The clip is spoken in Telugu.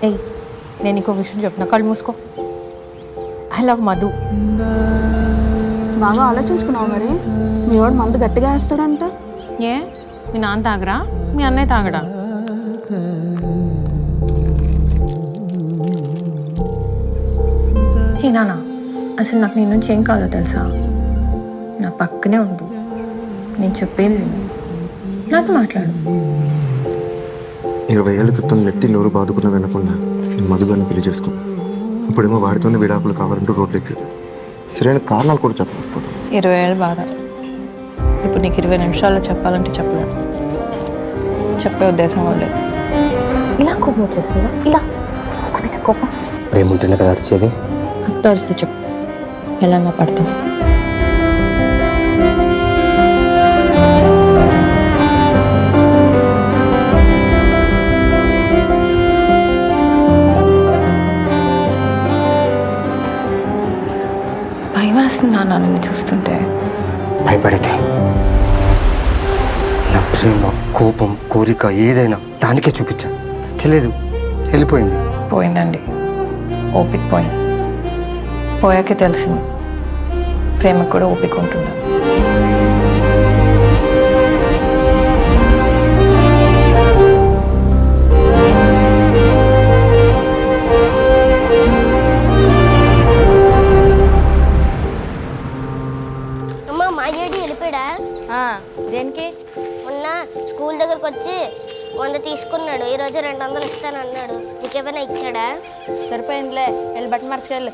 ఏయ్, నేను ఇంకో విషయం చెప్తున్నా, కళ్ళు మూసుకో. I love Madhu. బాగా ఆలోచించుకున్నావు మరి. మీ వాడు మందు గట్టిగా వేస్తాడంట. ఏ, మీ నాన్న తాగరా, మీ అన్నయ్య తాగడా? ఏ నాన్న, అసలు నాకు నీ నుంచి ఏం కావాలో తెలుసా? నా పక్కనే ఉండు, నేను చెప్పేది విను, నాతో మాట్లాడు. 20 ఏళ్ల క్రితం నెత్తి నోరు బాదుకున్న వినకుండా నేను మధుగారిని పెళ్లి చేసుకున్నాను. ఇప్పుడేమో వాడితోనే విడాకులు కావాలంటూ రోడ్లు ఎక్కాడు. సరైన కారణాలు కూడా చెప్పలేకపోతాను. 20 ఏళ్ళు బాధ, ఇప్పుడు నీకు 20 నిమిషాల్లో చెప్పాలంటే చెప్పలేను. చెప్పే ఉద్దేశం కూడా లేదు. ఇలా కోపం వచ్చేస్తుందా? ఇలా ఒక మీద కోపం. ప్రేమ ఉంటేనే కదా అరిచేది. అంత అరిస్తే చెప్పు, ఎలా నా పడతాం. భయం వేస్తుంది నాన్న నిన్ను చూస్తుంటే. భయపడితే నా ప్రేమ, కోపం, కోరిక ఏదైనా దానికే చూపించాను. నచ్చలేదు, వెళ్ళిపోయింది. పోయిందండి, ఓపిక పోయింది. పోయాకే తెలిసింది ప్రేమకు కూడా ఓపిక ఉంటుందా. అమ్మా మా ఏడి వెళ్ళిపోయాడా? దేనికి? మొన్న స్కూల్ దగ్గరకు వచ్చి 100 తీసుకున్నాడు, ఈరోజు 200 ఇస్తానన్నాడు. నీకేమైనా ఇచ్చాడా? సరిపోయిందిలే, వెళ్ళి బట్ట మార్చుకెళ్ళి.